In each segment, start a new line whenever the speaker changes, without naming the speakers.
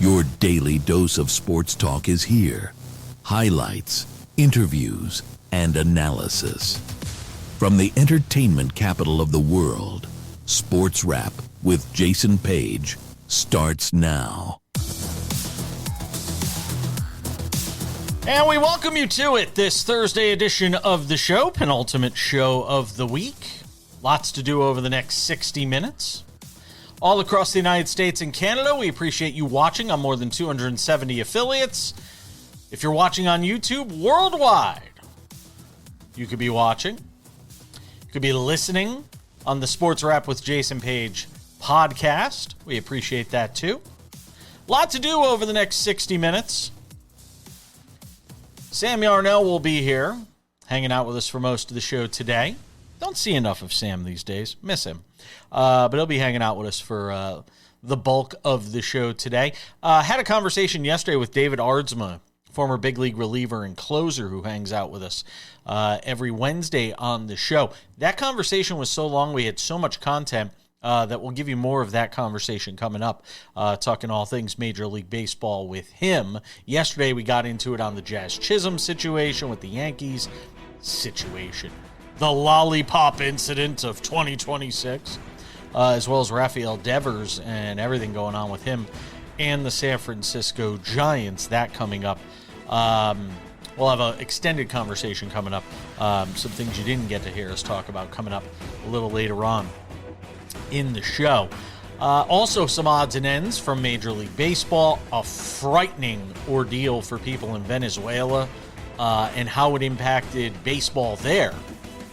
Your daily dose of sports talk is here. Highlights, interviews, and analysis. From the entertainment capital of the world, Sports Wrap with Jason Page starts now.
And we welcome you to it, this Thursday edition of the show, penultimate show of the week. Lots to do over the next 60 minutes. All across the United States and Canada, we appreciate you watching on more than 270 affiliates. If you're watching on YouTube worldwide, you could be watching. You could be listening on the Sports Wrap with Jason Page podcast. We appreciate that too. Lot to do over the next 60 minutes. Sam Yarnell will be here, hanging out with us for most of the show today. Don't see enough of Sam these days. Miss him. But he'll be hanging out with us for the bulk of the show today. Had a conversation yesterday with David Aardsma, former big league reliever and closer who hangs out with us every Wednesday on the show. That conversation was so long, we had so much content that we'll give you more of that conversation coming up, talking all things Major League Baseball with him. Yesterday, we got into it on the Jazz Chisholm situation with the Yankees situation. The lollipop incident of 2026, as well as Rafael Devers and everything going on with him and the San Francisco Giants. That coming up. We'll have an extended conversation coming up. Some things you didn't get to hear us talk about coming up a little later on in the show. Also, some odds and ends from Major League Baseball. A frightening ordeal for people in Venezuela and how it impacted baseball there.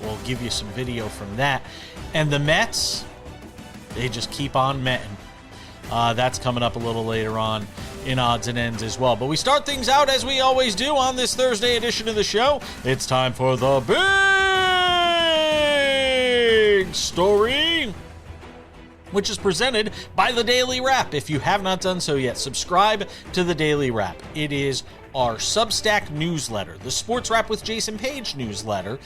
We'll give you some video from that. And the Mets, they just keep on metting. That's coming up a little later on in odds and ends as well. But we start things out as we always do on this Thursday edition of the show. It's time for the big story, which is presented by the Daily Wrap. If you have not done so yet, subscribe to the Daily Wrap. It is our Substack newsletter, the Sports Wrap with Jason Page newsletter.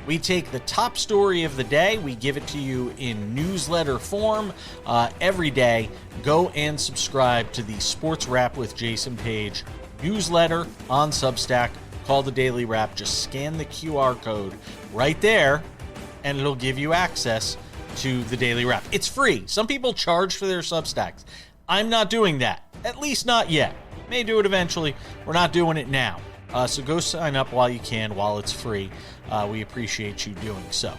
We take the top story of the day, we give it to you in newsletter form every day. Go and subscribe to the Sports Wrap with Jason Page newsletter on Substack, called the Daily Wrap. Just scan the QR code right there, and it'll give you access to the Daily Wrap. It's free. Some people charge for their Substacks. I'm not doing that, at least not yet. May do it eventually. We're not doing it now. So go sign up while you can, while it's free. We appreciate you doing so.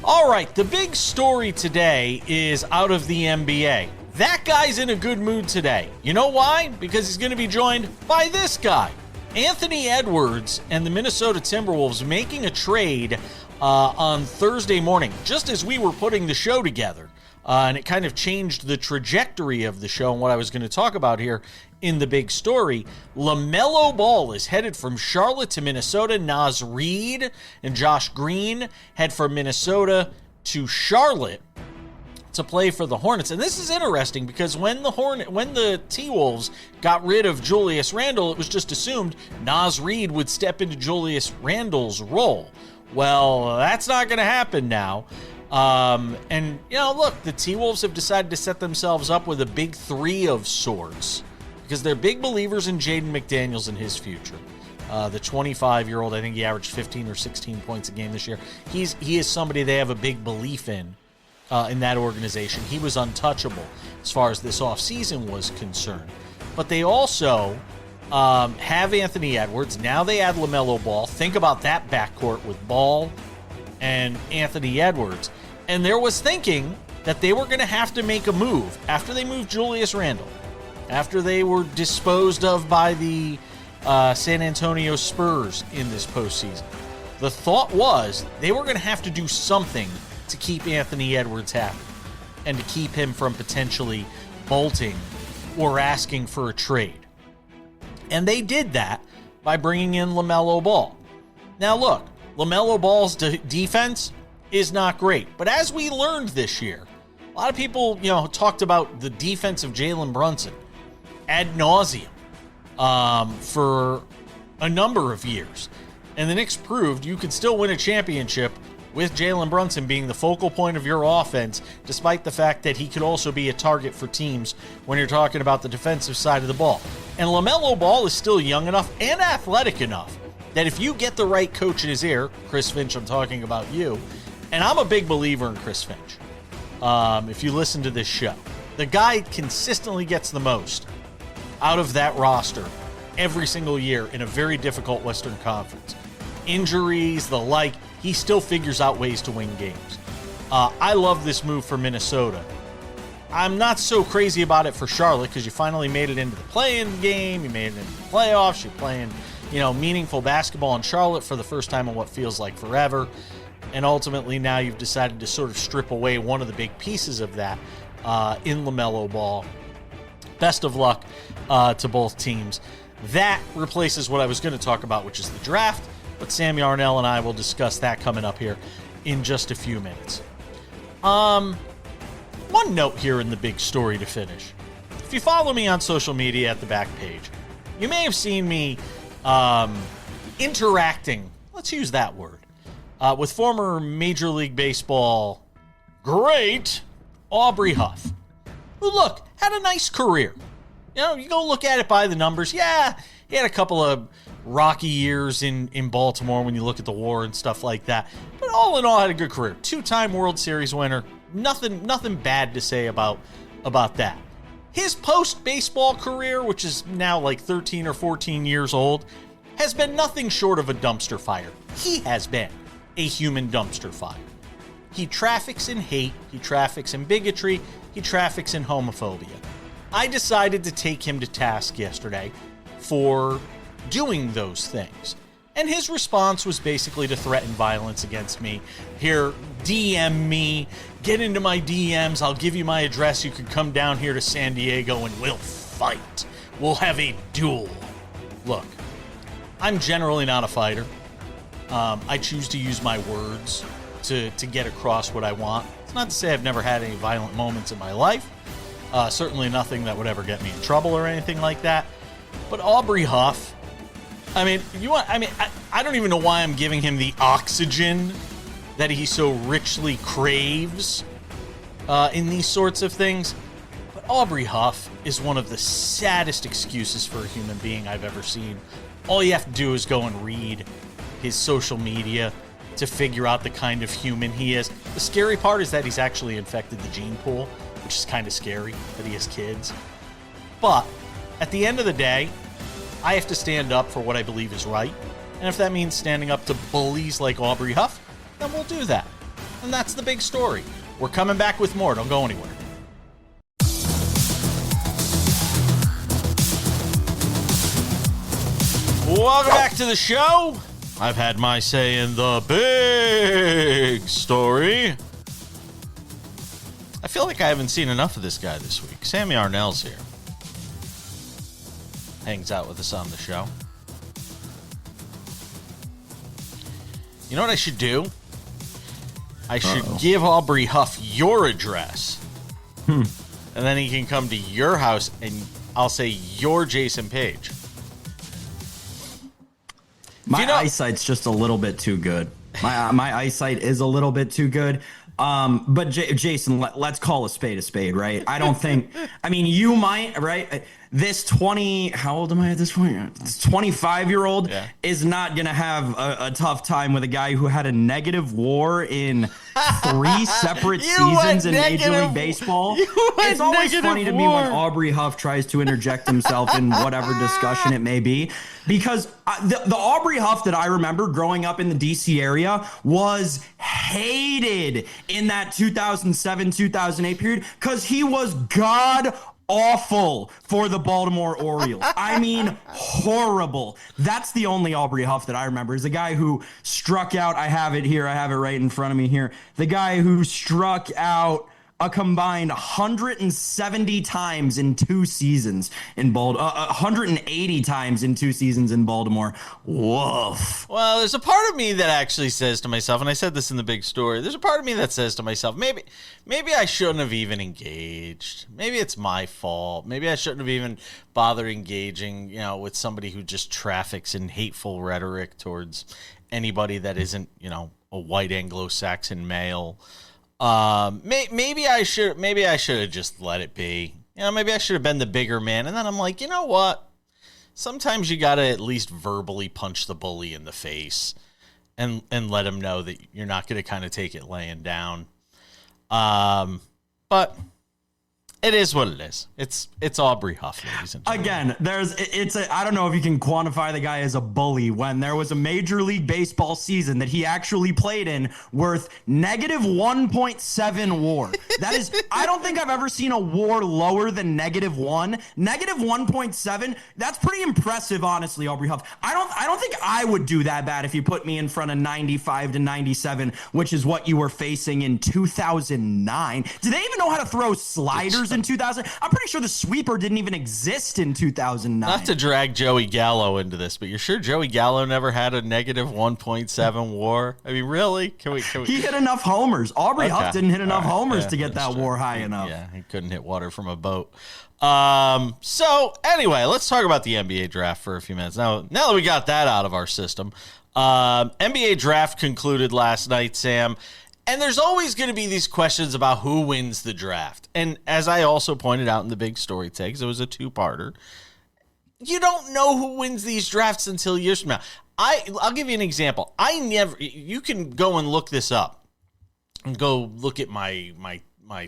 All right, the big story today is out of the NBA. That guy's in a good mood today. You know why? Because he's going to be joined by this guy, Anthony Edwards, and the Minnesota Timberwolves making a trade on Thursday morning, just as we were putting the show together. And it kind of changed the trajectory of the show and what I was going to talk about here in the big story. LaMelo Ball is headed from Charlotte to Minnesota. Naz Reid and Josh Green head from Minnesota to Charlotte to play for the Hornets. And this is interesting because when the T-Wolves got rid of Julius Randle, it was just assumed Naz Reid would step into Julius Randle's role. Well, that's not going to happen now. And, you know, look, the T-Wolves have decided to set themselves up with a big three of sorts because they're big believers in Jaden McDaniels and his future. The 25-year-old, I think he averaged 15 or 16 points a game this year. He is somebody they have a big belief in that organization. He was untouchable as far as this offseason was concerned. But they also have Anthony Edwards. Now they add LaMelo Ball. Think about that backcourt with Ball and Anthony Edwards. And there was thinking that they were going to have to make a move after they moved Julius Randle, after they were disposed of by the San Antonio Spurs in this postseason. The thought was they were going to have to do something to keep Anthony Edwards happy and to keep him from potentially bolting or asking for a trade. And they did that by bringing in LaMelo Ball. Now look, LaMelo Ball's defense is not great. But as we learned this year, a lot of people, talked about the defense of Jalen Brunson ad nauseum for a number of years. And the Knicks proved you could still win a championship with Jalen Brunson being the focal point of your offense, despite the fact that he could also be a target for teams when you're talking about the defensive side of the ball. And LaMelo Ball is still young enough and athletic enough that if you get the right coach in his ear, Chris Finch, I'm talking about you, and I'm a big believer in Chris Finch. If you listen to this show, the guy consistently gets the most out of that roster every single year in a very difficult Western Conference. Injuries, the like, he still figures out ways to win games. I love this move for Minnesota. I'm not so crazy about it for Charlotte because you finally made it into the play-in game, you made it into the playoffs, you're playing, meaningful basketball in Charlotte for the first time in what feels like forever. And ultimately now you've decided to sort of strip away one of the big pieces of that in LaMelo Ball. Best of luck to both teams. That replaces what I was going to talk about, which is the draft. But Sam Yarnell and I will discuss that coming up here in just a few minutes. One note here in the big story to finish. If you follow me on social media at the back page, you may have seen me interacting, let's use that word, with former Major League Baseball great Aubrey Huff, who, look, had a nice career. You go look at it by the numbers. Yeah, he had a couple of rocky years in Baltimore when you look at the WAR and stuff like that. But all in all, had a good career. 2-time World Series winner. Nothing bad to say about that. His post-baseball career, which is now like 13 or 14 years old, has been nothing short of a dumpster fire. He has been a human dumpster fire. He traffics in hate, he traffics in bigotry, he traffics in homophobia. I decided to take him to task yesterday for doing those things. And his response was basically to threaten violence against me. Here, DM me, get into my DMs, I'll give you my address, you can come down here to San Diego and we'll fight. We'll have a duel. Look, I'm generally not a fighter. I choose to use my words to get across what I want. It's not to say I've never had any violent moments in my life. Certainly nothing that would ever get me in trouble or anything like that. But Aubrey Huff, I don't even know why I'm giving him the oxygen that he so richly craves in these sorts of things. But Aubrey Huff is one of the saddest excuses for a human being I've ever seen. All you have to do is go and read his social media to figure out the kind of human he is. The scary part is that he's actually infected the gene pool, which is kind of scary that he has kids. But at the end of the day, I have to stand up for what I believe is right. And if that means standing up to bullies like Aubrey Huff, then we'll do that. And that's the big story. We're coming back with more. Don't go anywhere. Welcome back to the show. I've had my say in the big story. I feel like I haven't seen enough of this guy this week. Sam Yarnell's here. Hangs out with us on the show. You know what I should do? I should give Aubrey Huff your address. And then he can come to your house and I'll say you're Jason Page.
My eyesight's just a little bit too good. My eyesight is a little bit too good. But Jason, let's call a spade, right? I don't think, you might, right? This how old am I at this point? This 25-year-old is not going to have a tough time with a guy who had a negative WAR in 3 separate seasons in Major League Baseball. It's always funny to me when Aubrey Huff tries to interject himself in whatever discussion it may be, because the Aubrey Huff that I remember growing up in the DC area was hated in that 2007-2008 period because he was god awful for the Baltimore Orioles. Horrible. That's the only Aubrey Huff that I remember, is the guy who struck out. I have it here. I have it right in front of me here. The guy who struck out a combined 170 times in 2 seasons in 180 times in 2 seasons in Baltimore. Woof.
Well, there's a part of me that actually says to myself, and I said this in the big story, there's a part of me that says to myself, maybe I shouldn't have even engaged. Maybe it's my fault. Maybe I shouldn't have even bothered engaging, with somebody who just traffics in hateful rhetoric towards anybody that isn't, a white Anglo-Saxon male. Maybe I should have just let it be. Maybe I should have been the bigger man. And then I'm like, you know what? Sometimes you got to at least verbally punch the bully in the face and let him know that you're not going to kind of take it laying down. But it is what it is. It's Aubrey Huff, ladies and gentlemen.
Again, I don't know if you can quantify the guy as a bully when there was a Major League Baseball season that he actually played in worth negative 1.7 WAR. That is, I don't think I've ever seen a WAR lower than negative 1. Negative 1.7. That's pretty impressive, honestly, Aubrey Huff. I don't think I would do that bad if you put me in front of 95 to 97, which is what you were facing in 2009. Do they even know how to throw sliders in 2000? I'm pretty sure the sweeper didn't even exist in 2009.
Not to drag Joey Gallo into this, but you're sure Joey Gallo never had a negative 1.7 WAR? I mean, really? Can we?
He hit enough homers. Aubrey Huff didn't hit enough homers to get that WAR high enough.
Yeah, he couldn't hit water from a boat. So anyway, let's talk about the NBA draft for a few minutes. Now that we got that out of our system, NBA draft concluded last night, Sam. And there's always going to be these questions about who wins the draft. And as I also pointed out in the big story takes, it was a two-parter. You don't know who wins these drafts until years from now. I'll give you an example. You can go and look this up and go look at my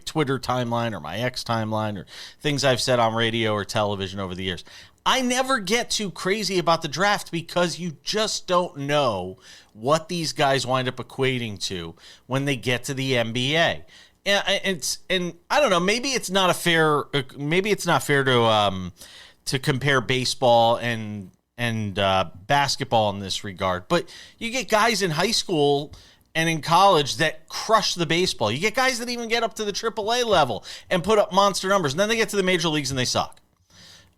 Twitter timeline or my X timeline or things I've said on radio or television over the years. I never get too crazy about the draft because you just don't know what these guys wind up equating to when they get to the NBA. And I don't know, maybe it's not fair to compare baseball and basketball in this regard. But you get guys in high school and in college that crush the baseball. You get guys that even get up to the AAA level and put up monster numbers. And then they get to the major leagues and they suck.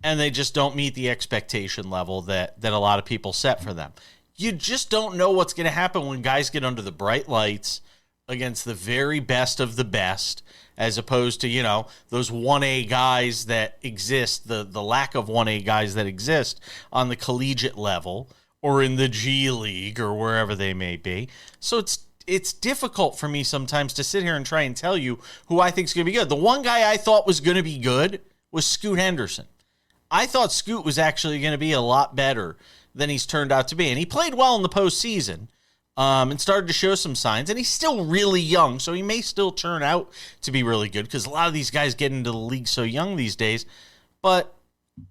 And they just don't meet the expectation level that a lot of people set for them. You just don't know what's going to happen when guys get under the bright lights against the very best of the best, as opposed to, those 1A guys that exist, the lack of 1A guys that exist on the collegiate level or in the G League or wherever they may be. So it's difficult for me sometimes to sit here and try and tell you who I think is going to be good. The one guy I thought was going to be good was Scoot Henderson. I thought Scoot was actually going to be a lot better than he's turned out to be. And he played well in the postseason and started to show some signs. And he's still really young, so he may still turn out to be really good because a lot of these guys get into the league so young these days. But,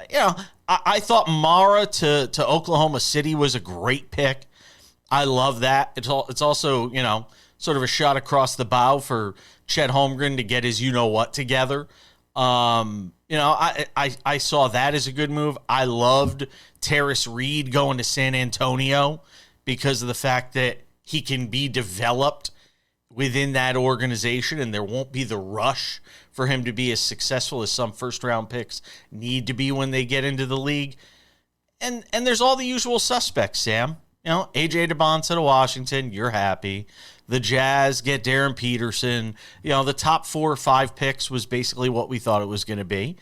I thought Mara to Oklahoma City was a great pick. I love that. It's also, sort of a shot across the bow for Chet Holmgren to get his you-know-what together. I saw that as a good move. I loved Terrace Reed going to San Antonio because of the fact that he can be developed within that organization and there won't be the rush for him to be as successful as some first-round picks need to be when they get into the league. And there's all the usual suspects, Sam. A.J. DeBonce to Washington, you're happy. The Jazz get Darren Peterson. The top 4 or 5 picks was basically what we thought it was going to be.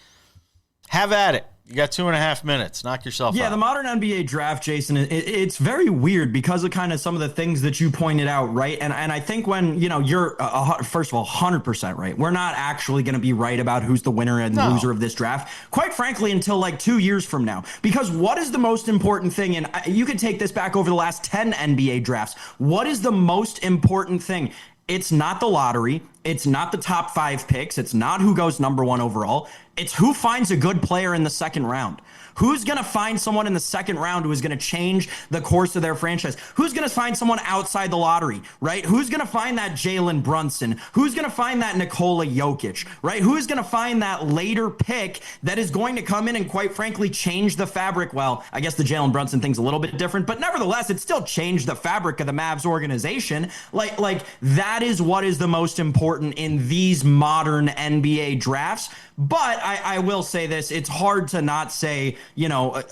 Have at it. You got 2.5 minutes. Knock yourself out.
Yeah, the modern NBA draft, Jason, it's very weird because of kind of some of the things that you pointed out, right? And I think when, you're, first of all, 100% right. We're not actually going to be right about who's the winner and loser of this draft, quite frankly, until like 2 years from now. Because what is the most important thing? And you can take this back over the last 10 NBA drafts. What is the most important thing? It's not the lottery. It's not the top 5 picks. It's not who goes number 1 overall. It's who finds a good player in the second round. Who's going to find someone in the second round who is going to change the course of their franchise? Who's going to find someone outside the lottery, right? Who's going to find that Jalen Brunson? Who's going to find that Nikola Jokic, right? Who's going to find that later pick that is going to come in and quite frankly change the fabric? Well, I guess the Jalen Brunson thing's a little bit different, but nevertheless, it still changed the fabric of the Mavs organization. Like that is what is the most important in these modern NBA drafts. But I will say this, it's hard to not say,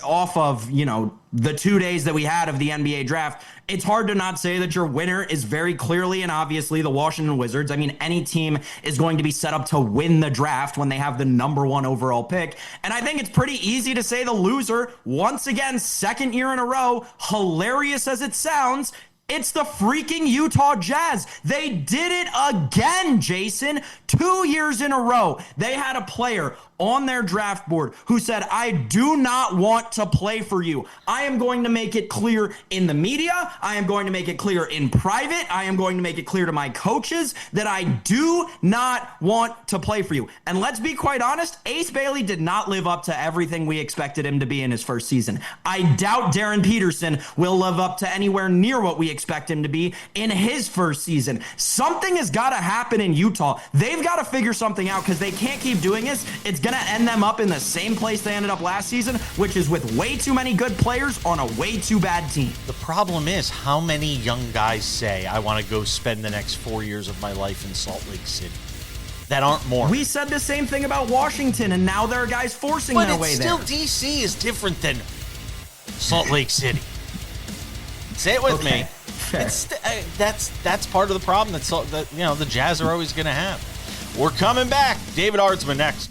off of, the 2 days that we had of the NBA draft, it's hard to not say that your winner is very clearly and obviously the Washington Wizards. I mean, any team is going to be set up to win the draft when they have the number 1 overall pick. And I think it's pretty easy to say the loser, once again, second year in a row, hilarious as it sounds, It's the freaking Utah Jazz. They did it again, Jason. 2 years in a row. They had a player on their draft board who said, I do not want to play for you. I am going to make it clear in the media. I am going to make it clear in private. I am going to make it clear to my coaches that I do not want to play for you. And let's be quite honest, Ace Bailey did not live up to everything we expected him to be in his first season. I doubt Darren Peterson will live up to anywhere near what we expect him to be in his first season. Something has got to happen in Utah. They've got to figure something out because they can't keep doing this. It's going to end them up in the same place they ended up last season, which is with way too many good players on a way too bad team.
The problem is, how many young guys say, I want to go spend the next 4 years of my life in Salt Lake City? That aren't more.
We said the same thing about Washington, and now there are guys forcing their way there.
But still, DC is different than Salt Lake City. Say it with me. It's, that's part of the problem that the Jazz are always going to have. We're coming back. David Aardsma next.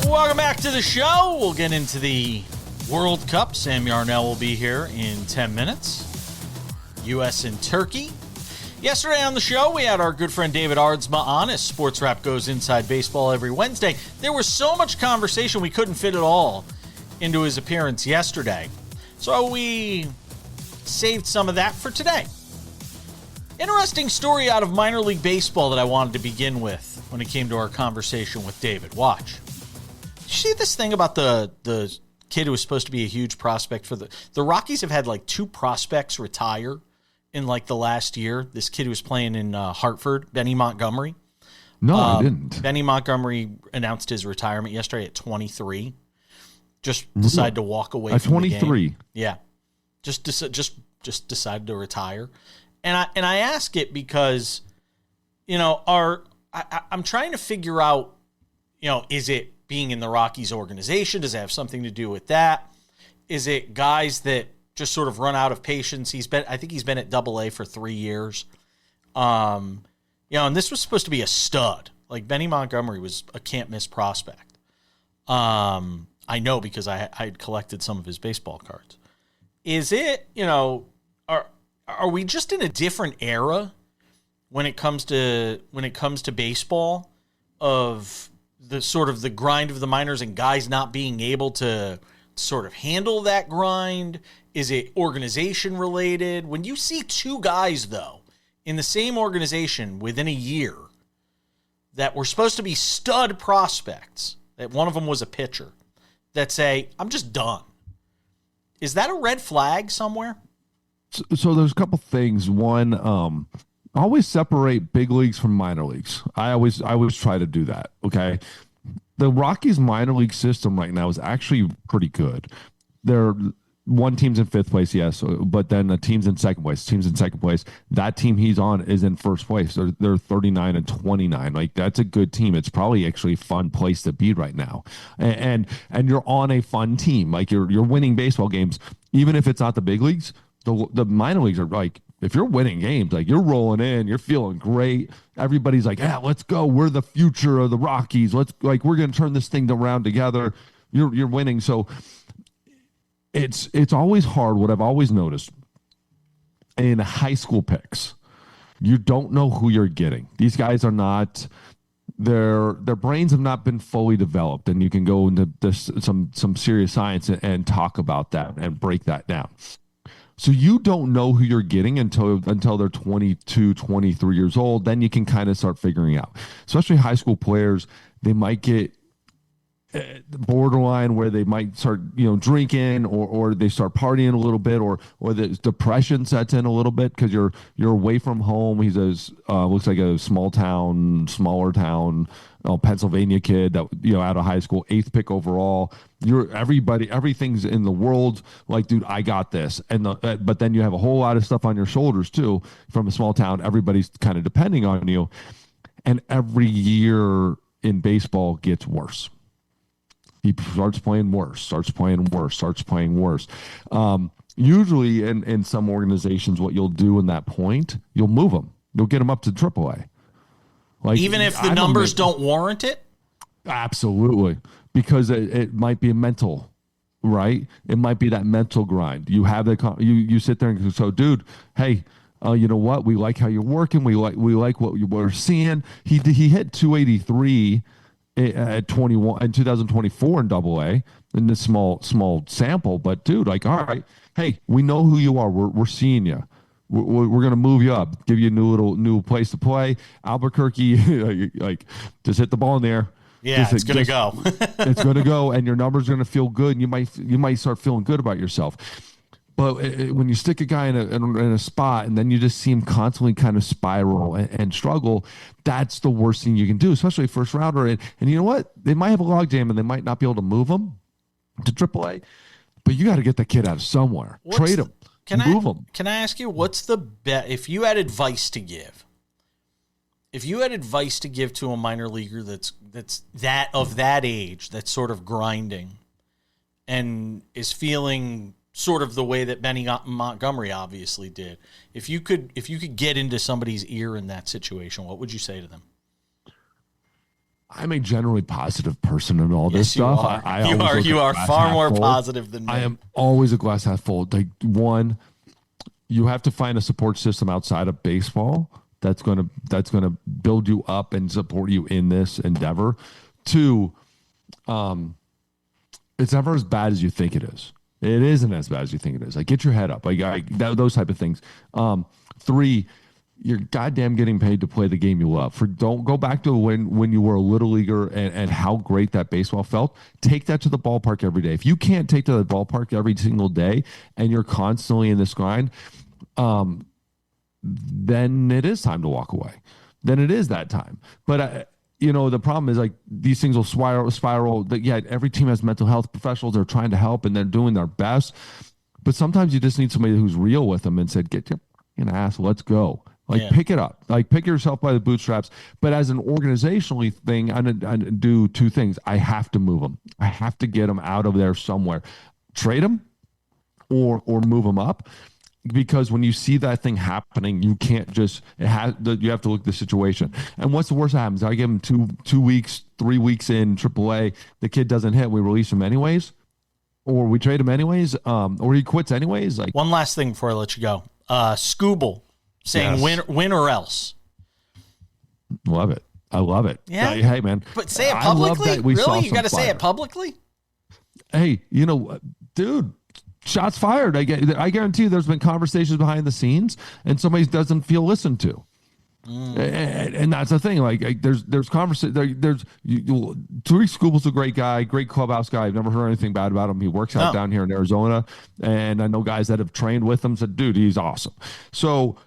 Welcome back to the show. We'll get into the World Cup. Sam Yarnell will be here in 10 minutes. U.S. and Turkey. Yesterday on the show, we had our good friend David Aardsma on as Sports Wrap goes inside baseball every Wednesday. There was so much conversation, we couldn't fit it all into his appearance yesterday. So we saved some of that for today. Interesting story out of minor league baseball that I wanted to begin with when it came to our conversation with David. Watch. Did you see this thing about the kid who was supposed to be a huge prospect for the Rockies have had like 2 prospects retire in like the last year. This kid who was playing in Hartford, Benny Montgomery.
No, I didn't.
Benny Montgomery announced his retirement yesterday at 23. Just decided to walk away
at
from
23.
the game. Yeah. Just decided to retire. And I ask it because, I'm trying to figure out, is it being in the Rockies organization? Does it have something to do with that? Is it guys that just sort of run out of patience? I think he's been at AA for 3 years. And this was supposed to be a stud. Like Benny Montgomery was a can't miss prospect. I know because I had collected some of his baseball cards. Is it, are we just in a different era when it comes to baseball of the sort of the grind of the minors and guys not being able to sort of handle that grind? Is it organization related? When you see 2 guys though in the same organization within a year that were supposed to be stud prospects, that one of them was a pitcher, that say, I'm just done. Is that a red flag somewhere?
So there's a couple things. One, always separate big leagues from minor leagues. I always try to do that. Okay. The Rockies minor league system right now is actually pretty good. One team's in 5th place, yes, but then a team's in second place. That team he's on is in first place. They're 39 and 29. Like, that's a good team. It's probably actually a fun place to be right now. And you're on a fun team. Like, you're winning baseball games, even if it's not the big leagues. The minor leagues are like, if you're winning games, like you're rolling in, you're feeling great. Everybody's like, yeah, let's go. We're the future of the Rockies. We're going to turn this thing around together. You're winning. So it's always hard. What I've always noticed in high school picks, you don't know who you're getting. These guys are not, their brains have not been fully developed, and you can go into some serious science and talk about that and break that down. So you don't know who you're getting until they're 22, 23 years old. Then you can kind of start figuring out, especially high school players, they might get borderline where they might start, drinking or they start partying a little bit or the depression sets in a little bit because you're away from home. He's looks like a smaller town, Pennsylvania kid that, out of high school, 8th pick overall. Everything's in the world. Like, dude, I got this. But then you have a whole lot of stuff on your shoulders too, from a small town. Everybody's kind of depending on you. And every year in baseball gets worse. He starts playing worse. Usually in some organizations, what you'll do in that point, you'll move them. You'll get them up to AAA. Like,
even if the numbers don't warrant it?
Absolutely. Because it might be a mental right? It might be that mental grind. You have you sit there and go, so dude, hey, you know what? We like how you're working. We like what we're seeing. He hit 283 at 21 in 2024 in AA in this small sample. But dude, like, all right, hey, we know who you are. We're seeing you. We're gonna move you up, give you a new place to play. Albuquerque, like just hit the ball in there.
Yeah, it's gonna go.
It's gonna go, and your numbers are gonna feel good. And you might start feeling good about yourself. But when you stick a guy in a spot and then you just see him constantly kind of spiral and struggle, that's the worst thing you can do, especially a first rounder. And you know what? They might have a log jam and they might not be able to move him to AAA, but you got to get the kid out of somewhere. Trade him. Move him.
Can I ask you, what's the bet if you had advice to give? If you had advice to give to a minor leaguer that's that of that age, that's sort of grinding and is feeling sort of the way that Benny Montgomery obviously did. If you could get into somebody's ear in that situation, what would you say to them?
I'm a generally positive person in all this
you
stuff.
Are. You are far more positive than me.
I am always a glass half full. Like, one, you have to find a support system outside of baseball that's gonna build you up and support you in this endeavor. Two, it's never as bad as you think it is. It isn't as bad as you think it is. Like, get your head up. Those type of things. Three, you're goddamn getting paid to play the game you love. Don't go back to when you were a little leaguer and how great that baseball felt. Take that to the ballpark every day. If you can't take to the ballpark every single day and you're constantly in this grind, then it is time to walk away. Then it is that time. But the problem is, like, these things will spiral. Yeah, every team has mental health professionals that are trying to help and they're doing their best. But sometimes you just need somebody who's real with them and said, get your fucking ass, let's go. Pick it up. Like, pick yourself by the bootstraps. But as an organizationally thing, I do two things. I have to move them. I have to get them out of there somewhere. Trade them or move them up. Because when you see that thing happening, you can't just, you have to look at the situation. And what's the worst that happens? I give him 2 weeks, 3 weeks in AAA, the kid doesn't hit, we release him anyways, or we trade him anyways, or he quits anyways. Like,
one last thing before I let you go. Skubal saying win or else.
Love it. I love it.
Yeah.
Hey, man.
But say it publicly? Really? You got to say it publicly?
Hey, dude. Shots fired. I guarantee you there's been conversations behind the scenes and somebody doesn't feel listened to. And that's the thing. Like, there's conversation. Tarik Skubal's a great guy, great clubhouse guy. I've never heard anything bad about him. He works out down here in Arizona. And I know guys that have trained with him said, dude, he's awesome. So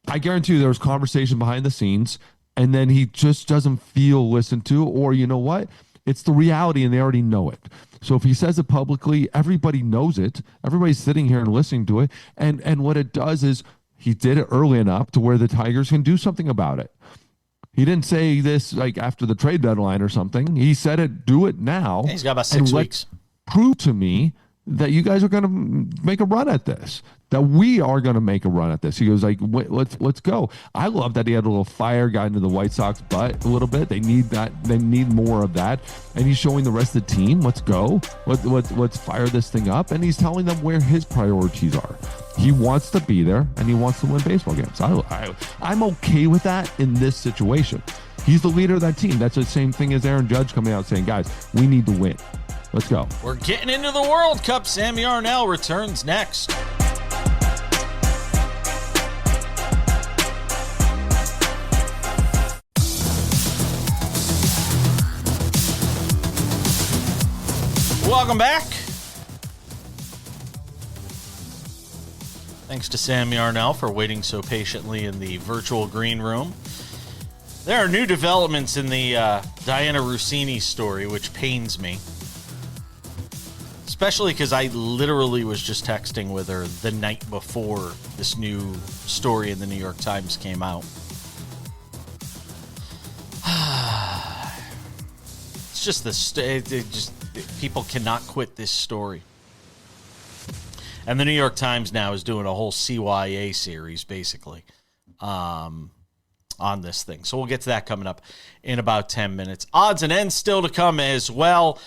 I guarantee you there was conversation behind the scenes and then he just doesn't feel listened to, or you know what? It's the reality and they already know it. So if he says it publicly, everybody knows it. Everybody's sitting here and listening to it. And what it does is he did it early enough to where the Tigers can do something about it. He didn't say this like after the trade deadline or something. He said it, do it now.
He's got about 6 weeks.
Prove to me that you guys are going to make a run at this, that we are going to make a run at this. He goes like, let's go. I love that he had a little fire, got into the White Sox butt a little bit. They need that. They need more of that. And he's showing the rest of the team, let's go. Let's fire this thing up. And he's telling them where his priorities are. He wants to be there and he wants to win baseball games. I'm okay with that in this situation. He's the leader of that team. That's the same thing as Aaron Judge coming out saying, guys, we need to win. Let's go.
We're getting into the World Cup. Sam Yarnell returns next. Welcome back. Thanks to Sam Yarnell for waiting so patiently in the virtual green room. There are new developments in the Diana Rossini story, which pains me. Especially because I literally was just texting with her the night before this new story in the New York Times came out. It's just people cannot quit this story. And the New York Times now is doing a whole CYA series, basically. on this thing. So we'll get to that coming up in about 10 minutes. Odds and ends still to come as well,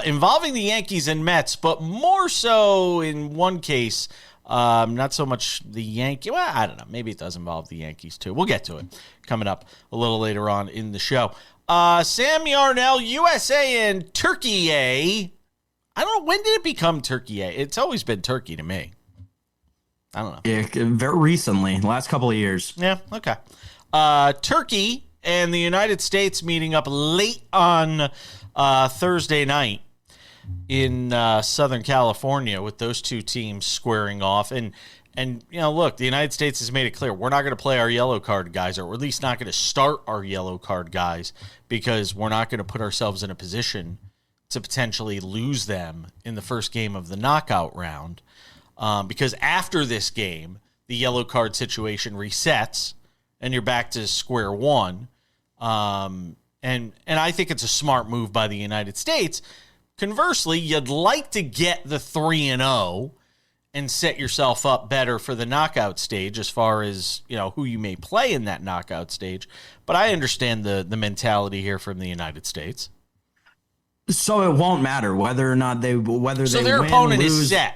involving the Yankees and Mets, but more so in one case, not so much the Yankees. Well, I don't know. Maybe it does involve the Yankees too. We'll get to it coming up a little later on in the show. Sam Yarnell, USA and Turkey. I don't know. When did it become Turkey? It's always been Turkey to me. I don't know.
Yeah, very recently, last couple of years.
Yeah, okay. Turkey and the United States meeting up late on Thursday night in Southern California, with those two teams squaring off. And look, the United States has made it clear we're not going to play our yellow card guys, or we're at least not going to start our yellow card guys, because we're not going to put ourselves in a position to potentially lose them in the first game of the knockout round. Because after this game, the yellow card situation resets and you're back to square one. And I think it's a smart move by the United States. Conversely, you'd like to get the 3-0 and set yourself up better for the knockout stage as far as, who you may play in that knockout stage. But I understand the mentality here from the United States.
So it won't matter whether or not they
So their
win,
opponent
lose.
is set.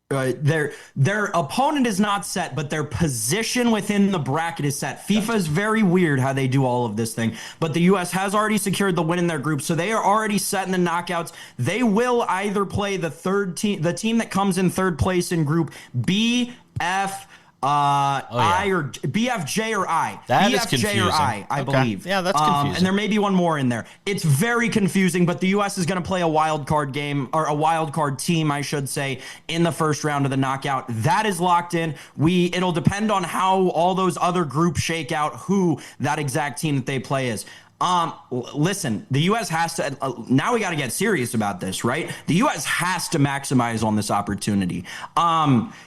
Their opponent is not set, but their position within the bracket is set. FIFA is very weird how they do all of this thing, but the U.S. has already secured the win in their group, so they are already set in the knockouts. They will either play the team that comes in third place in Group B, F, I, or BFJ or I.
That is
BFJ
confusing.
or I believe.
Yeah, that's confusing.
And there may be one more in there. It's very confusing, but the U.S. is going to play a wild card game, or a wild card team, I should say, in the first round of the knockout. That is locked in. It'll depend on how all those other groups shake out, who that exact team that they play is. Listen, the U.S. has to, now we got to get serious about this, right? The U.S. has to maximize on this opportunity.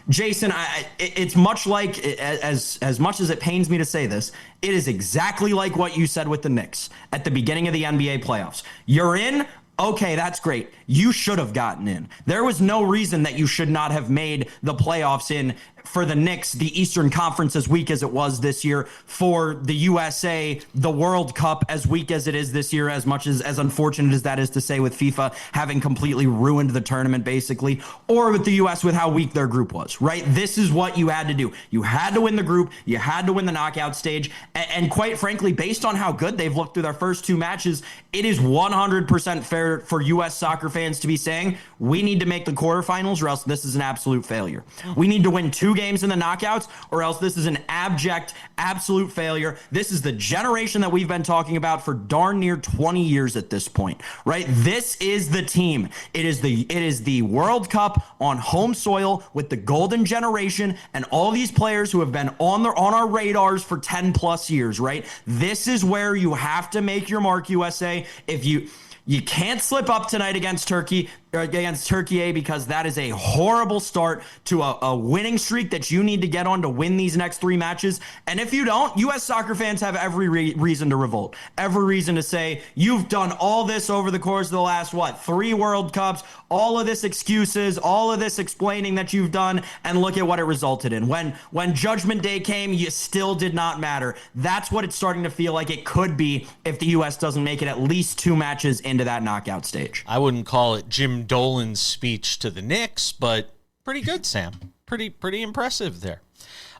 Jason, it's much like, as much as it pains me to say this, it is exactly like what you said with the Knicks at the beginning of the NBA playoffs. You're in. Okay, that's great. You should have gotten in. There was no reason that you should not have made the playoffs in for the Knicks, the Eastern Conference as weak as it was this year, for the USA, the World Cup as weak as it is this year, as much as unfortunate as that is to say, with FIFA having completely ruined the tournament basically, or with the US with how weak their group was, right? This is what you had to do. You had to win the group. You had to win the knockout stage. And quite frankly, based on how good they've looked through their first two matches, it is 100% fair for US soccer fans to be saying, we need to make the quarterfinals or else this is an absolute failure. We need to win 2 games in the knockouts or else this is an abject, absolute failure. This is the generation that we've been talking about for darn near 20 years at this point, right? This is the team. It is the World Cup on home soil with the golden generation and all these players who have been on our radars for 10 plus years, right? This is where you have to make your mark, USA. If you can't slip up tonight against Turkey, because that is a horrible start to a winning streak that you need to get on to win these next 3 matches. And if you don't, U.S. soccer fans have every reason to revolt, every reason to say, you've done all this over the course of the last, 3 World Cups, all of this excuses, all of this explaining that you've done, and look at what it resulted in. When Judgment Day came, you still did not matter. That's what it's starting to feel like it could be if the U.S. doesn't make it at least 2 matches into that knockout stage.
I wouldn't call it Jim Dolan's speech to the Knicks, but pretty good, Sam. Pretty impressive there.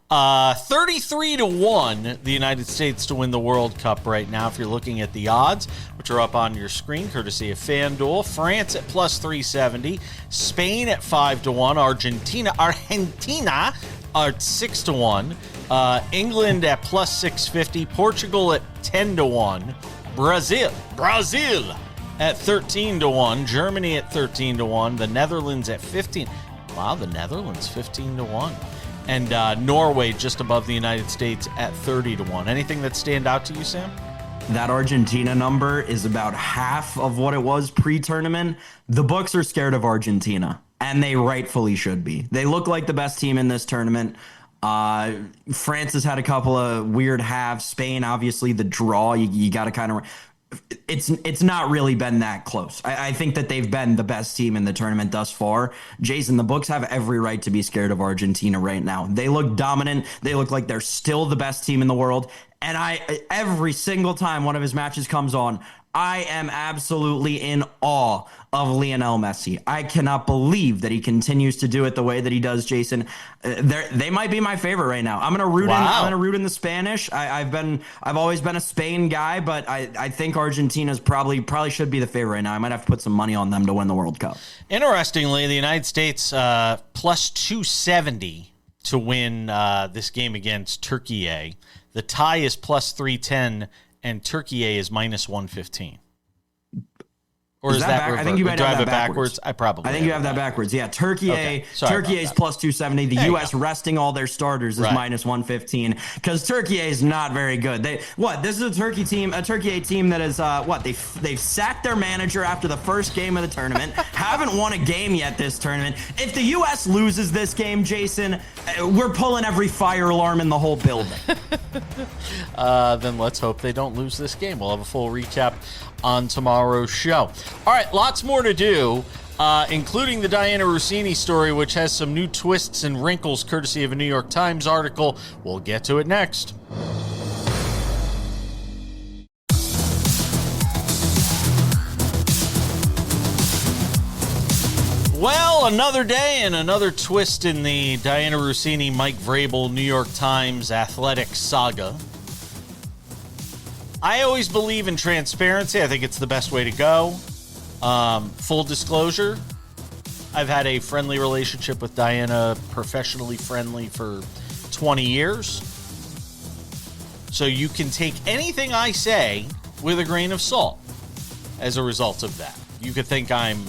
33-1, the United States to win the World Cup right now. If you're looking at the odds, which are up on your screen, courtesy of FanDuel. France at plus 370, Spain at 5-1, Argentina at 6-1, England at plus 650, Portugal at 10-1, Brazil at 13-1, Germany at 13-1, the Netherlands at 15. Wow, the Netherlands 15-1, and Norway just above the United States at 30-1. Anything that stand out to you, Sam?
That Argentina number is about half of what it was pre-tournament. The books are scared of Argentina, and they rightfully should be. They look like the best team in this tournament. France has had a couple of weird halves. Spain, obviously, the draw. You got to kind of. It's not really been that close. I think that they've been the best team in the tournament thus far. Jason, the books have every right to be scared of Argentina right now. They look dominant. They look like they're still the best team in the world. And every single time one of his matches comes on, I am absolutely in awe of Lionel Messi. I cannot believe that he continues to do it the way that he does, Jason. They might be my favorite right now. I'm gonna root in the Spanish. I've always been a Spain guy, but I think Argentina's probably should be the favorite right now. I might have to put some money on them to win the World Cup.
Interestingly, the United States plus 270 to win this game against Turkey. The tie is plus 310. And Turkey is minus 115. Or is that
I think you might have that
backwards? I think
you have that backwards. Yeah, Turkey is plus 270. The U.S. resting all their starters is minus 115 because Turkey is not very good. This is a Turkey A team that is they've sacked their manager after the first game of the tournament. Haven't won a game yet this tournament. If the U.S. loses this game, Jason, we're pulling every fire alarm in the whole building.
Then let's hope they don't lose this game. We'll have a full recap on tomorrow's show. All right, lots more to do, including the Diana Russini story, which has some new twists and wrinkles courtesy of a New York Times article. We'll get to it next. Well, another day and another twist in the Diana Russini, Mike Vrabel, New York Times athletic saga. I always believe in transparency. I think it's the best way to go. Full disclosure, I've had a friendly relationship with Diana, professionally friendly for 20 years. So you can take anything I say with a grain of salt as a result of that. You could think I'm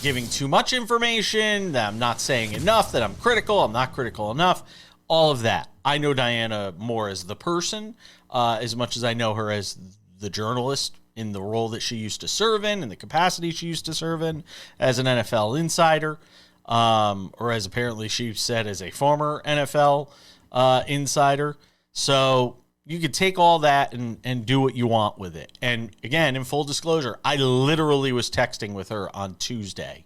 giving too much information, that I'm not saying enough, that I'm critical, I'm not critical enough, all of that. I know Diana more as the person, as much as I know her as the journalist in the role that she used to serve in the capacity she used to serve in as an NFL insider, or as apparently she said as a former NFL insider. So you could take all that and do what you want with it. And again, in full disclosure, I literally was texting with her on Tuesday.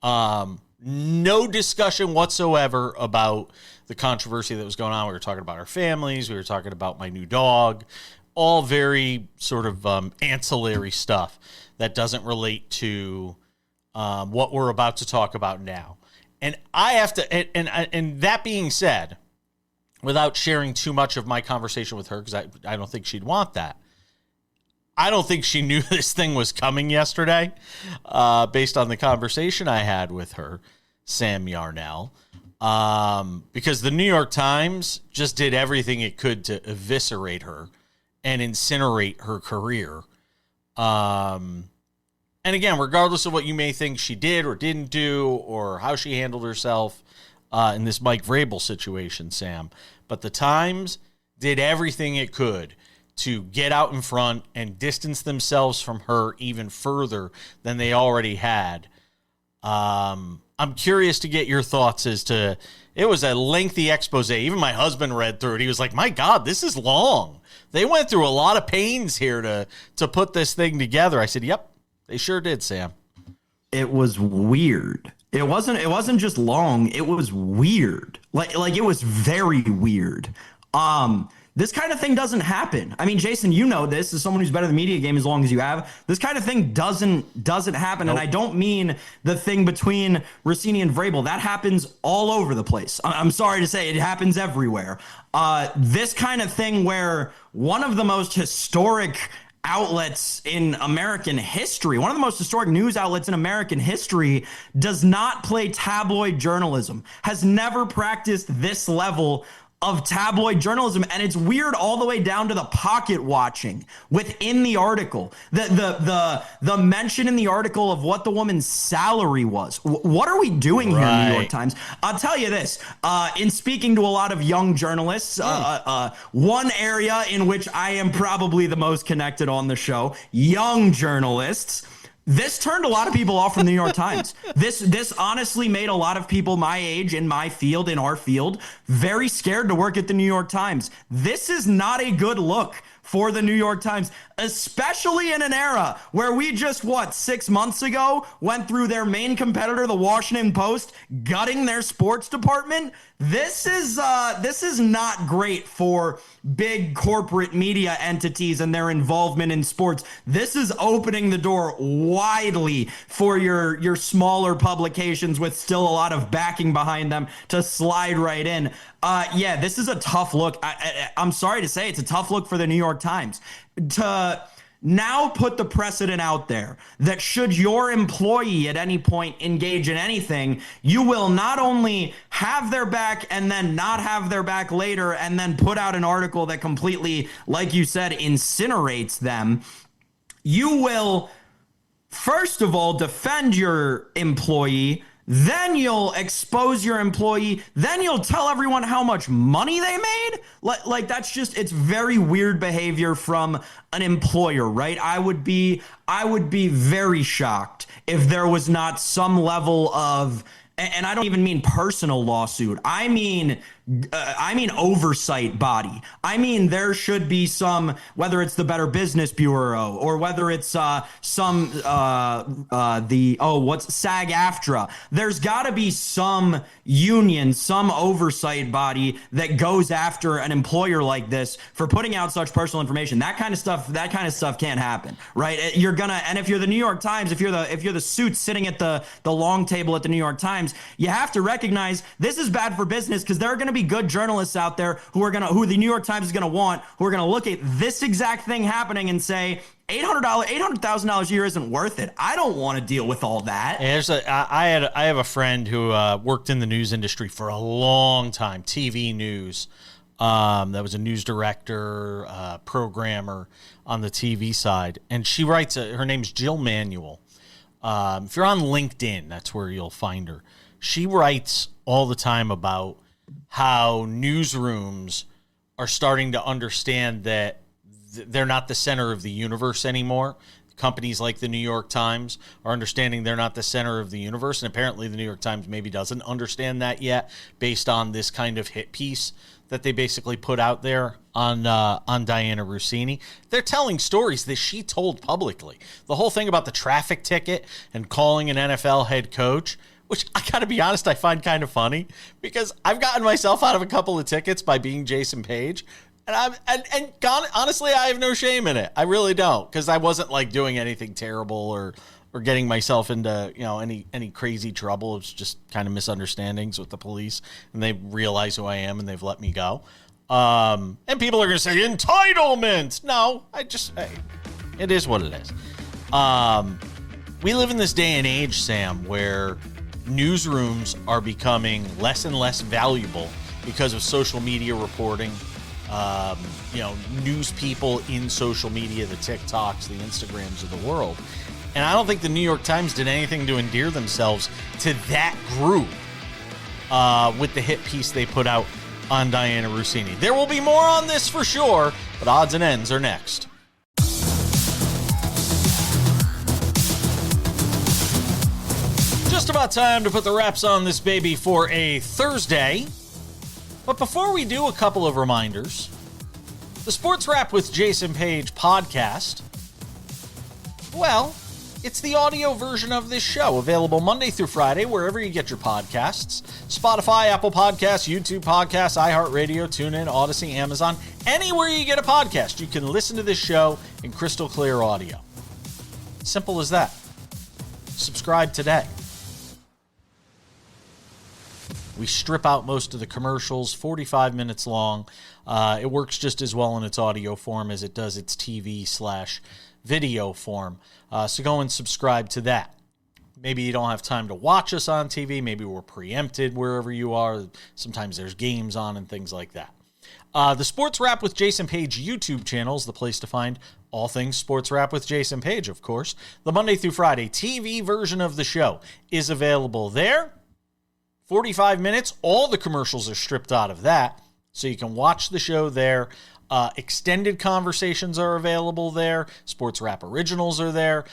No discussion whatsoever about the controversy that was going on. We were talking about our families. We were talking about my new dog. All very sort of ancillary stuff that doesn't relate to what we're about to talk about now. And I have to, and that being said, without sharing too much of my conversation with her, because I don't think she'd want that, I don't think she knew this thing was coming yesterday, based on the conversation I had with her, Sam Yarnell, because the New York Times just did everything it could to eviscerate her and incinerate her career. And again, regardless of what you may think she did or didn't do or how she handled herself in this Mike Vrabel situation, Sam, but the Times did everything it could to get out in front and distance themselves from her even further than they already had. I'm curious to get your thoughts as to, it was a lengthy expose. Even my husband read through it. He was like, my God, this is long. They went through a lot of pains here to put this thing together. I said, yep, they sure did, Sam.
It was weird. It wasn't just long. It was weird. Like it was very weird. This kind of thing doesn't happen. I mean, Jason, you know this as someone who's been in the media game as long as you have. This kind of thing doesn't happen. Nope. And I don't mean the thing between Russini and Vrabel. That happens all over the place. I'm sorry to say, it happens everywhere. This kind of thing where one of the most historic outlets in American history, one of the most historic news outlets in American history, does not play tabloid journalism, has never practiced this level of tabloid journalism. And it's weird all the way down to the pocket watching within the article. The mention in the article of what the woman's salary was. What are we doing here in New York Times? I'll tell you this, in speaking to a lot of young journalists, one area in which I am probably the most connected on the show, young journalists, this turned a lot of people off from the New York Times. This honestly made a lot of people my age, in my field, in our field, very scared to work at the New York Times. This is not a good look for the New York Times, especially in an era where we just, 6 months ago went through their main competitor, the Washington Post, gutting their sports department. This is not great for big corporate media entities and their involvement in sports. This is opening the door widely for your smaller publications with still a lot of backing behind them to slide right in. Yeah, this is a tough look. I'm sorry to say it's a tough look for the New York Times to now put the precedent out there that should your employee at any point engage in anything, you will not only have their back and then not have their back later and then put out an article that completely, like you said, incinerates them. You will, first of all, defend your employee. Then you'll expose your employee. Then you'll tell everyone how much money they made. Like that's just, it's very weird behavior from an employer, right? I would be very shocked if there was not some level of, and I don't even mean personal lawsuit. I mean oversight body. I mean, there should be some, whether it's the Better Business Bureau or whether it's SAG-AFTRA. There's got to be some union, some oversight body that goes after an employer like this for putting out such personal information. That kind of stuff can't happen, right? And if you're the New York Times, if you're the suit sitting at the long table at the New York Times, you have to recognize this is bad for business, because there are going to be good journalists out there who the New York Times is going to want, who are going to look at this exact thing happening and say, $800,000 a year isn't worth it. I don't want to deal with all that.
I have a friend who worked in the news industry for a long time, TV news. That was a news director, programmer on the TV side, and she writes. Her name's Jill Manuel. If you're on LinkedIn, that's where you'll find her. She writes all the time about how newsrooms are starting to understand that they're not the center of the universe anymore. Companies like the New York Times are understanding they're not the center of the universe, and apparently the New York Times maybe doesn't understand that yet, based on this kind of hit piece that they basically put out there on Diana Rossini. They're telling stories that she told publicly. The whole thing about the traffic ticket and calling an NFL head coach, which I gotta be honest, I find kind of funny, because I've gotten myself out of a couple of tickets by being Jason Page, and honestly, I have no shame in it. I really don't, because I wasn't like doing anything terrible or getting myself into any crazy trouble. It's just kind of misunderstandings with the police, and they realize who I am and they've let me go. And people are gonna say entitlement. No, it is what it is. We live in this day and age, Sam, where newsrooms are becoming less and less valuable because of social media reporting. News people in social media, the TikToks, the Instagrams of the world. And I don't think the New York Times did anything to endear themselves to that group with the hit piece they put out on Diana Rossini. There will be more on this for sure, but odds and ends are next. Just about time to put the wraps on this baby for a Thursday. But before we do, a couple of reminders. The Sports Wrap with Jason Page podcast, well, it's the audio version of this show, available Monday through Friday, wherever you get your podcasts. Spotify, Apple Podcasts, YouTube Podcasts, iHeartRadio, TuneIn, Odyssey, Amazon. Anywhere you get a podcast, you can listen to this show in crystal clear audio. Simple as that. Subscribe today. We strip out most of the commercials, 45 minutes long. It works just as well in its audio form as it does its TV/video form. So go and subscribe to that. Maybe you don't have time to watch us on TV. Maybe we're preempted wherever you are. Sometimes there's games on and things like that. The Sports Wrap with Jason Page YouTube channel is the place to find all things Sports Wrap with Jason Page, of course. The Monday through Friday TV version of the show is available there. 45 minutes, all the commercials are stripped out of that, so you can watch the show there. Extended conversations are available there. Sports Wrap Originals are there.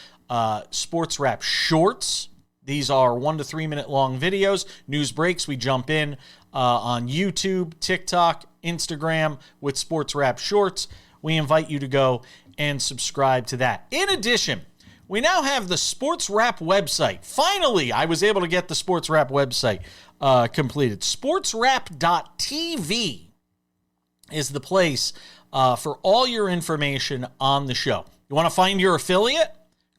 Sports Wrap Shorts. These are 1 to 3 minute long videos. News breaks, we jump in on YouTube, TikTok, Instagram with Sports Wrap Shorts. we invite you to go and subscribe to that. In addition, we now have the Sports Wrap website. Finally, I was able to get the Sports Wrap website completed. SportsWrap.tv is the place for all your information on the show. You want to find your affiliate?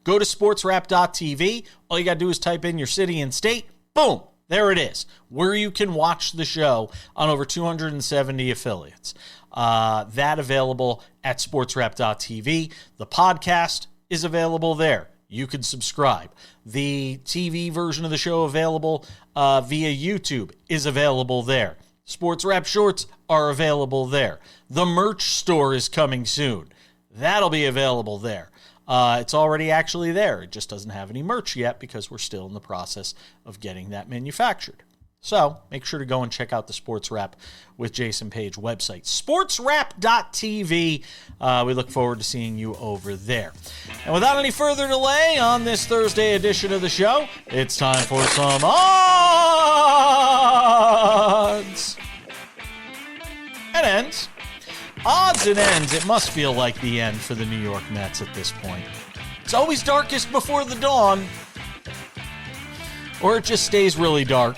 Go to SportsWrap.tv. All you got to do is type in your city and state. Boom. There it is, where you can watch the show on over 270 affiliates. That available at SportsWrap.tv. The podcast is available there. You can subscribe. The TV version of the show available via YouTube is available there. Sports Wrap shorts are available there. The merch store is coming soon. That'll be available there. It's already actually there. It just doesn't have any merch yet because we're still in the process of getting that manufactured. So make sure to go and check out the Sports Wrap with Jason Page website, sportswrap.tv. We look forward to seeing you over there. And without any further delay on this Thursday edition of the show, it's time for some odds and ends. Odds and ends. It must feel like the end for the New York Mets at this point. It's always darkest before the dawn, or it just stays really dark.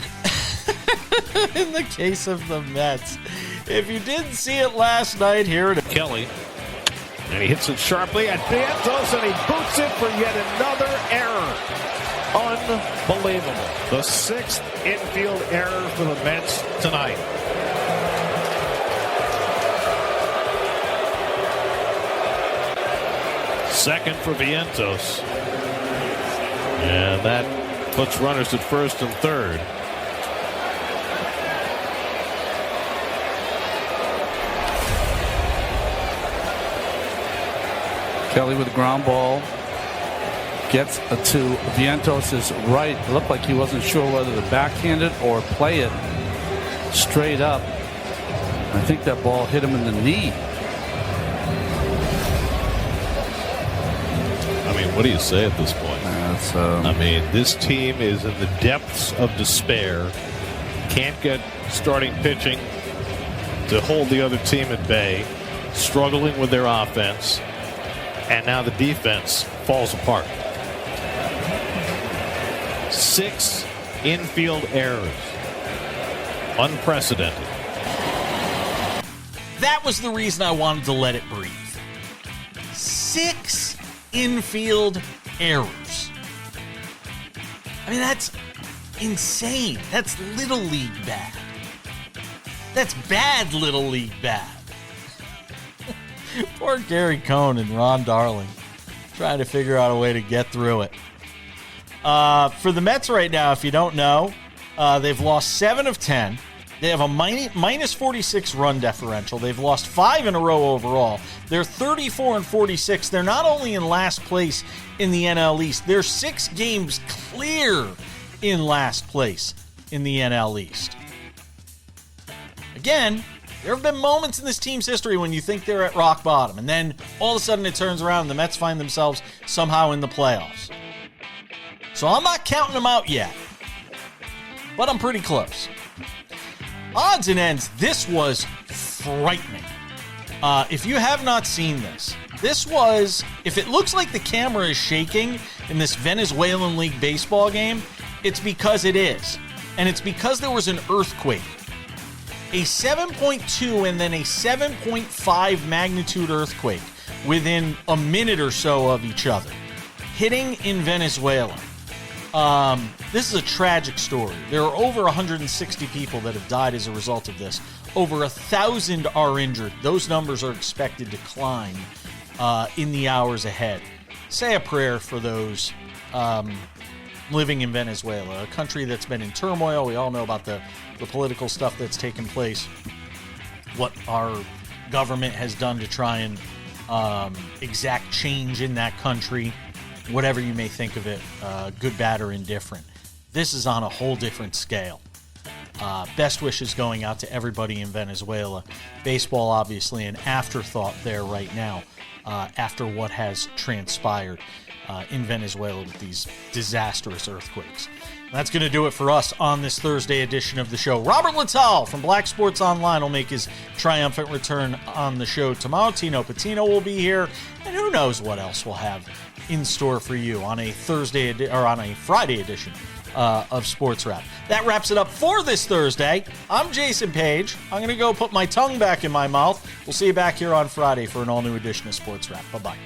In the case of the Mets. If you didn't see it last night, here it is.
Kelly. And he hits it sharply at Vientos, and he boots it for yet another error. Unbelievable. The sixth infield error for the Mets tonight. Second for Vientos. And that puts runners at first and third.
Kelly with a ground ball gets to Vientos' right. It looked like he wasn't sure whether to backhand it or play it straight up. I think that ball hit him in the knee.
I mean, what do you say at this point? I mean, this team is in the depths of despair. Can't get starting pitching to hold the other team at bay. Struggling with their offense. And now the defense falls apart. 6 infield errors. Unprecedented.
That was the reason I wanted to let it breathe. 6 infield errors. I mean, that's insane. That's Little League bad. That's bad Little League bad. Poor Gary Cohn and Ron Darling trying to figure out a way to get through it. For the Mets right now, if you don't know, they've lost 7 of 10. They have a minus 46 run differential. They've lost 5 in a row overall. They're 34 and 46. They're not only in last place in the NL East, they're 6 games clear in last place in the NL East. Again, there have been moments in this team's history when you think they're at rock bottom, and then all of a sudden it turns around and the Mets find themselves somehow in the playoffs. So I'm not counting them out yet, but I'm pretty close. Odds and ends, this was frightening. If you have not seen this was, if it looks like the camera is shaking in this Venezuelan League baseball game, it's because it is. And it's because there was an earthquake. A 7.2 and then a 7.5 magnitude earthquake within a minute or so of each other, hitting in Venezuela. This is a tragic story. There are over 160 people that have died as a result of this. Over 1,000 are injured. Those numbers are expected to climb in the hours ahead. Say a prayer for those living in Venezuela, a country that's been in turmoil. We all know about the political stuff that's taken place, what our government has done to try and exact change in that country, whatever you may think of it, good, bad, or indifferent. This is on a whole different scale. Best wishes going out to everybody in Venezuela. Baseball, obviously, an afterthought there right now after what has transpired in Venezuela with these disastrous earthquakes. That's going to do it for us on this Thursday edition of the show. Robert Littell from Black Sports Online will make his triumphant return on the show tomorrow. Tino Patino will be here, and who knows what else we'll have in store for you on a Friday edition of Sports Wrap. That wraps it up for this Thursday. I'm Jason Page. I'm going to go put my tongue back in my mouth. We'll see you back here on Friday for an all-new edition of Sports Wrap. Bye-bye.